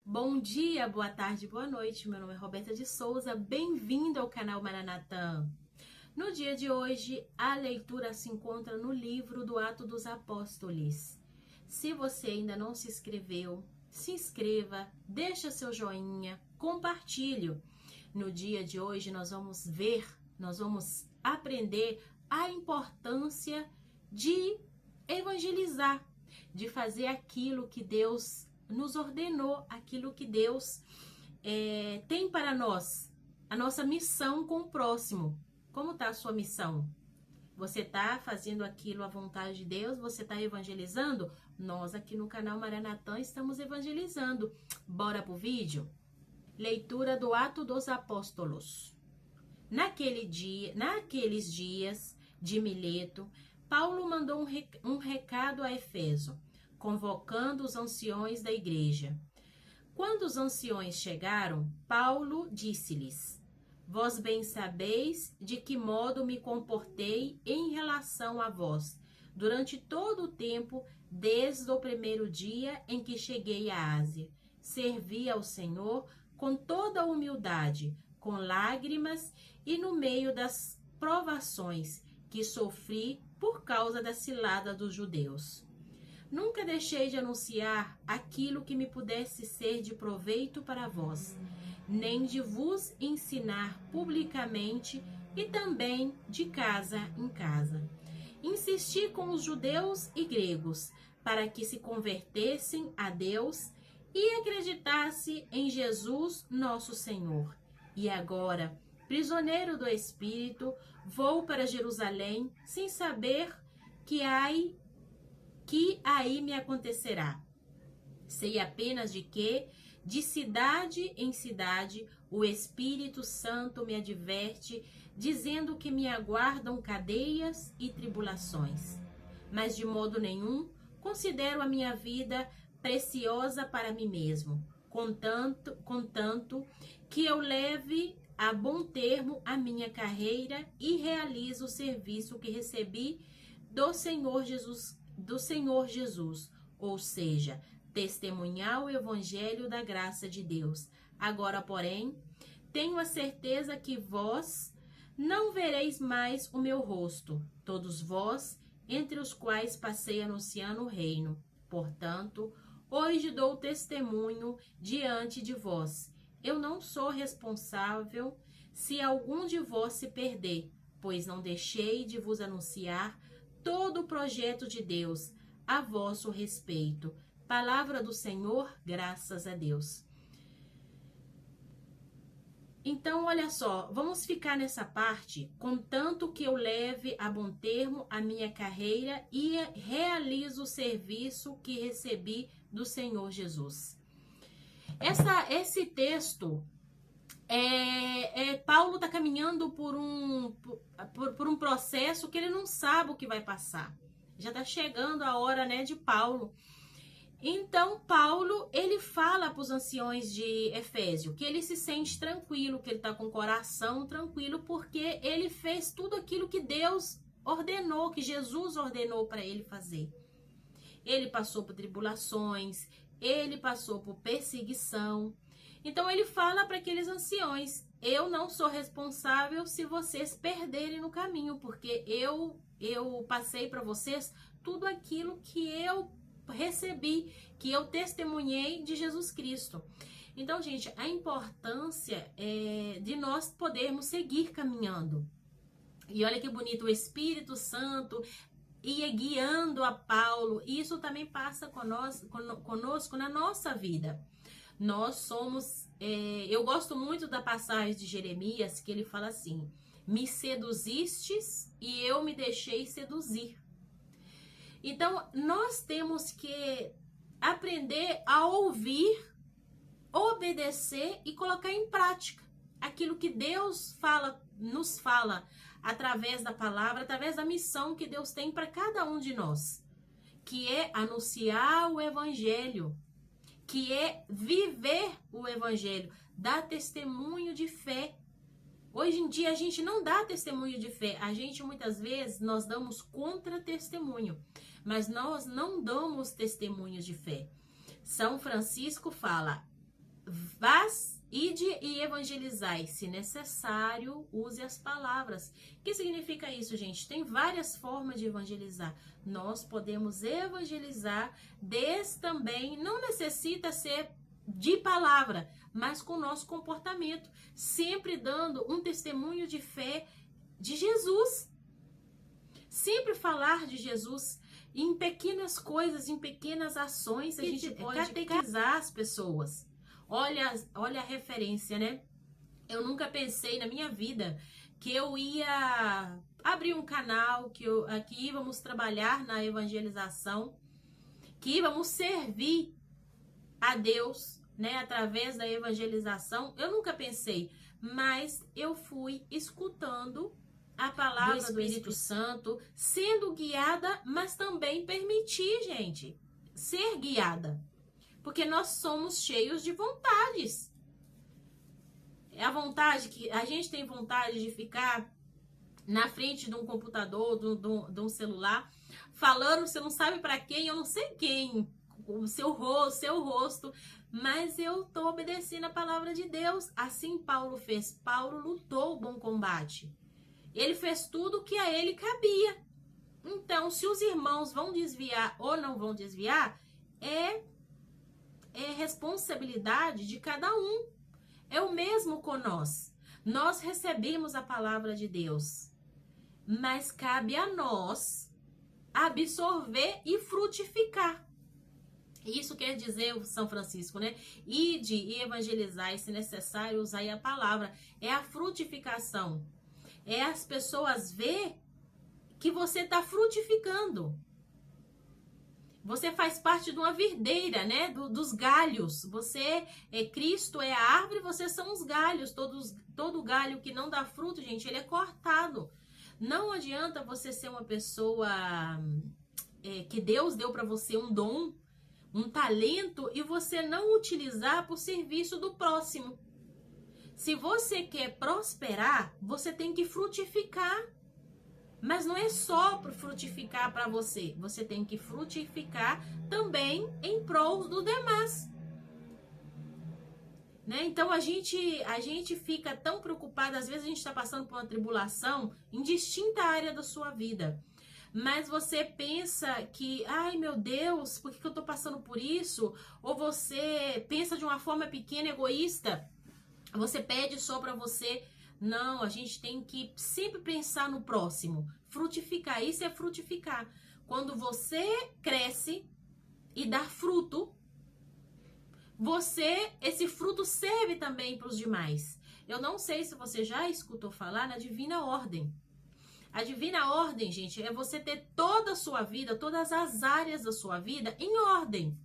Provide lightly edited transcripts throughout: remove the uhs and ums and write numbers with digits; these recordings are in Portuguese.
Bom dia, boa tarde, boa noite. Meu nome é Roberta de Souza. Bem-vindo ao canal Maranatã. No dia de hoje, a leitura se encontra no livro do Atos dos Apóstolos. Se você ainda não se inscreveu, se inscreva, deixa seu joinha, compartilhe. No dia de hoje, nós vamos aprender a importância de evangelizar, de fazer aquilo que Deus nos ordenou, aquilo que Deus tem para nós, a nossa missão com o próximo. Como está a sua missão? Você está fazendo aquilo à vontade de Deus? Você está evangelizando? Nós aqui no canal Maranatã estamos evangelizando. Bora pro vídeo? Leitura do Atos dos Apóstolos. Naqueles dias de Mileto, Paulo mandou um recado a Efeso, convocando os anciões da igreja. Quando os anciões chegaram, Paulo disse-lhes: Vós bem sabeis de que modo me comportei em relação a vós, durante todo o tempo, desde o primeiro dia em que cheguei à Ásia. Servi ao Senhor com toda a humildade, com lágrimas e no meio das provações que sofri por causa da cilada dos judeus. Nunca deixei de anunciar aquilo que me pudesse ser de proveito para vós, nem de vos ensinar publicamente e também de casa em casa. Insisti com os judeus e gregos para que se convertessem a Deus e acreditassem em Jesus, nosso Senhor. E agora, prisioneiro do Espírito, vou para Jerusalém sem saber que aí me acontecerá. Sei apenas de que, de cidade em cidade, o Espírito Santo me adverte, dizendo que me aguardam cadeias e tribulações. Mas de modo nenhum considero a minha vida preciosa para mim mesmo, contanto que eu leve a bom termo a minha carreira e realize o serviço que recebi do Senhor Jesus, ou seja, testemunhar o evangelho da graça de Deus. Agora, porém, tenho a certeza que vós não vereis mais o meu rosto, todos vós, entre os quais passei anunciando o reino. Portanto, hoje dou testemunho diante de vós. Eu não sou responsável se algum de vós se perder, pois não deixei de vos anunciar todo o projeto de Deus a vosso respeito. Palavra do Senhor, graças a Deus. Então, olha só, vamos ficar nessa parte, contanto que eu leve a bom termo a minha carreira e realizo o serviço que recebi do Senhor Jesus. Esse texto, Paulo está caminhando por um processo que ele não sabe o que vai passar. Já está chegando a hora, né, de Paulo. Então, Paulo, ele fala para os anciões de Efésio que ele se sente tranquilo, que ele está com o coração tranquilo, porque ele fez tudo aquilo que Deus ordenou, que Jesus ordenou para ele fazer. Ele passou por tribulações, ele passou por perseguição. Então, ele fala para aqueles anciões: eu não sou responsável se vocês perderem no caminho, porque eu passei para vocês tudo aquilo que eu recebi, que eu testemunhei de Jesus Cristo. Então, gente, a importância de nós podermos seguir caminhando. E olha que bonito, o Espírito Santo ia guiando a Paulo, e isso também passa conosco na nossa vida. Nós somos, eu gosto muito da passagem de Jeremias, que ele fala assim: me seduzistes e eu me deixei seduzir. Então, nós temos que aprender a ouvir, obedecer e colocar em prática aquilo que Deus nos fala através da palavra, através da missão que Deus tem para cada um de nós, que é anunciar o evangelho, que é viver o evangelho, dar testemunho de fé. Hoje em dia a gente não dá testemunho de fé, muitas vezes nós damos contra-testemunho, mas nós não damos testemunhos de fé. São Francisco fala: ide e evangelizai. Se necessário, use as palavras. O que significa isso, gente? Tem várias formas de evangelizar. Nós podemos evangelizar também, não necessita ser de palavra, mas com o nosso comportamento, sempre dando um testemunho de fé de Jesus. Sempre falar de Jesus em pequenas coisas, em pequenas ações, a gente pode catequizar as pessoas. Olha a referência, né? Eu nunca pensei na minha vida que eu ia abrir um canal, que íamos trabalhar na evangelização, que íamos servir a Deus, né, através da evangelização. Eu nunca pensei, mas eu fui escutando a palavra do Espírito Santo, sendo guiada, mas também permitir, gente, ser guiada. Porque nós somos cheios de vontades. É a vontade que a gente tem vontade de ficar na frente de um computador, de um celular, falando, você não sabe para quem, eu não sei quem, o seu rosto, mas eu tô obedecendo a palavra de Deus. Assim Paulo fez. Paulo lutou o bom combate. Ele fez tudo o que a ele cabia. Então, se os irmãos vão desviar ou não vão desviar, é responsabilidade de cada um. É o mesmo com nós. Nós recebemos a palavra de Deus, mas cabe a nós absorver e frutificar. Isso quer dizer o São Francisco, né? Ide e evangelizar, e se necessário, usai a palavra. É a frutificação. É as pessoas ver que você está frutificando. Você faz parte de uma videira, né? Dos galhos. Cristo é a árvore, vocês são os galhos. Todo galho que não dá fruto, gente, ele é cortado. Não adianta você ser uma pessoa que Deus deu para você um dom, um talento, e você não utilizar para o serviço do próximo. Se você quer prosperar, você tem que frutificar. Mas não é só para frutificar para você. Você tem que frutificar também em prol do demais. Né? Então a gente fica tão preocupado. Às vezes a gente está passando por uma tribulação em distinta área da sua vida. Mas você pensa que, ai meu Deus, por que eu estou passando por isso? Ou você pensa de uma forma pequena, egoísta. Você pede só para você. Não, a gente tem que sempre pensar no próximo. Frutificar, isso é frutificar. Quando você cresce e dá fruto, esse fruto serve também para os demais. Eu não sei se você já escutou falar na Divina Ordem. A Divina Ordem, gente, é você ter toda a sua vida, todas as áreas da sua vida em ordem.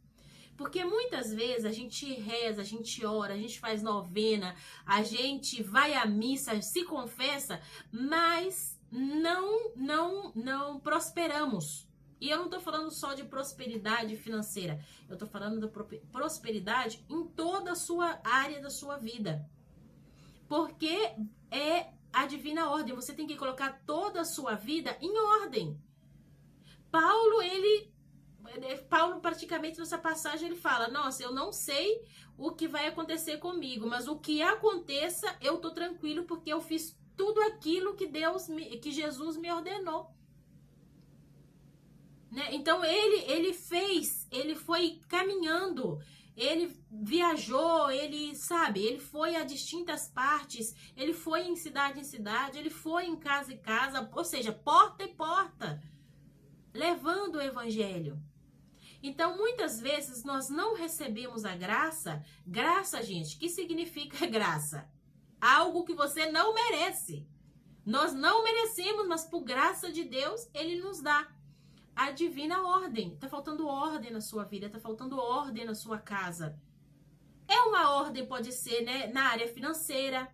Porque muitas vezes a gente reza, a gente ora, a gente faz novena, a gente vai à missa, se confessa, mas não prosperamos. E eu não estou falando só de prosperidade financeira, eu estou falando de prosperidade em toda a sua área da sua vida. Porque é a divina ordem, você tem que colocar toda a sua vida em ordem. Paulo, praticamente nessa passagem, ele fala, nossa, eu não sei o que vai acontecer comigo, mas o que aconteça, eu tô tranquilo, porque eu fiz tudo aquilo que Jesus me ordenou. Né? Então, ele foi caminhando, ele viajou, ele foi a distintas partes, ele foi em cidade, ele foi em casa, ou seja, porta em porta, levando o evangelho. Então, muitas vezes, nós não recebemos a graça. Graça, gente, que significa graça? Algo que você não merece. Nós não merecemos, mas por graça de Deus, Ele nos dá. A divina ordem. Tá faltando ordem na sua vida, tá faltando ordem na sua casa. É uma ordem, pode ser, né, na área financeira.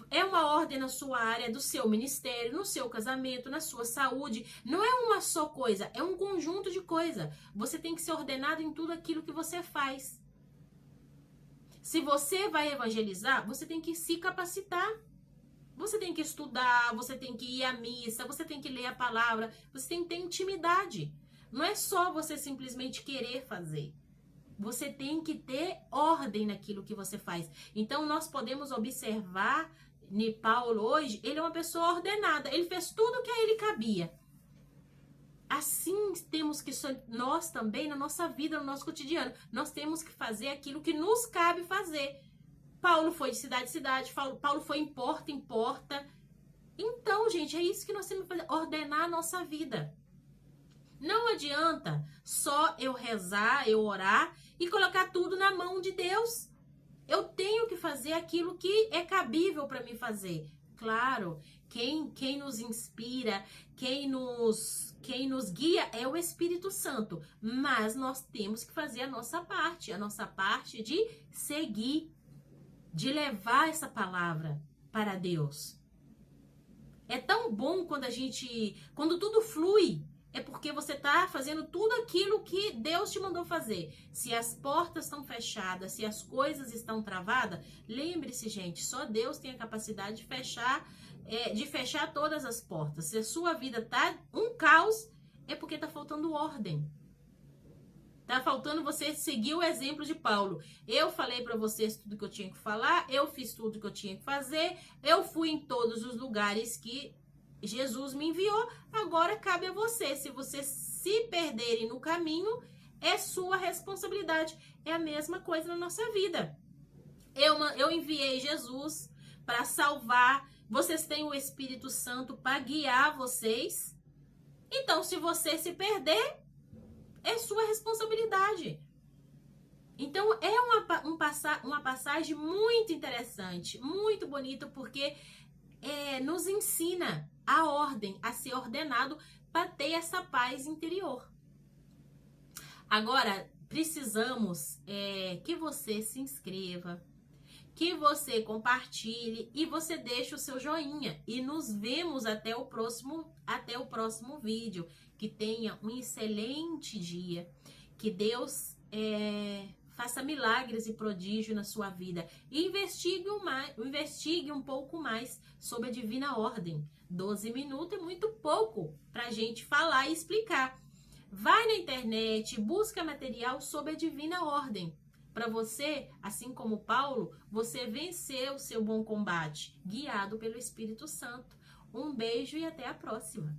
É uma ordem na sua área do seu ministério, no seu casamento, na sua saúde. Não é uma só coisa, é um conjunto de coisas. Você tem que ser ordenado em tudo aquilo que você faz. Se você vai evangelizar, você tem que se capacitar. Você tem que estudar, você tem que ir à missa, você tem que ler a palavra, você tem que ter intimidade. Não é só você simplesmente querer fazer. Você tem que ter ordem naquilo que você faz. Então, nós podemos observar Paulo hoje, ele é uma pessoa ordenada. Ele fez tudo o que a ele cabia. Assim temos que nós também, na nossa vida, no nosso cotidiano, nós temos que fazer aquilo que nos cabe fazer. Paulo foi de cidade em cidade, Paulo foi em porta em porta. Então, gente, é isso que nós temos que fazer, ordenar a nossa vida. Não adianta só eu rezar, eu orar e colocar tudo na mão de Deus. Eu tenho que fazer aquilo que é cabível para mim fazer. Claro, quem nos inspira, quem nos guia é o Espírito Santo. Mas nós temos que fazer a nossa parte de seguir, de levar essa palavra para Deus. É tão bom quando tudo flui. É porque você está fazendo tudo aquilo que Deus te mandou fazer. Se as portas estão fechadas, se as coisas estão travadas, lembre-se, gente, só Deus tem a capacidade de fechar todas as portas. Se a sua vida está um caos, é porque está faltando ordem. Tá faltando você seguir o exemplo de Paulo. Eu falei para vocês tudo que eu tinha que falar, eu fiz tudo que eu tinha que fazer, eu fui em todos os lugares que Jesus me enviou, agora cabe a você. Se você se perderem no caminho, é sua responsabilidade. É a mesma coisa na nossa vida. Eu enviei Jesus para salvar. Vocês têm o Espírito Santo para guiar vocês. Então, se você se perder, é sua responsabilidade. Então, é uma passagem muito interessante, muito bonita, porque nos ensina a ordem, a ser ordenado para ter essa paz interior. Agora, precisamos que você se inscreva, que você compartilhe e você deixe o seu joinha. E nos vemos até o próximo vídeo. Que tenha um excelente dia. Que Deus faça milagres e prodígio na sua vida. E investigue um pouco mais sobre a divina ordem. 12 minutos é muito pouco para a gente falar e explicar. Vai na internet, busca material sobre a divina ordem. Para você, assim como Paulo, você vencer o seu bom combate, guiado pelo Espírito Santo. Um beijo e até a próxima.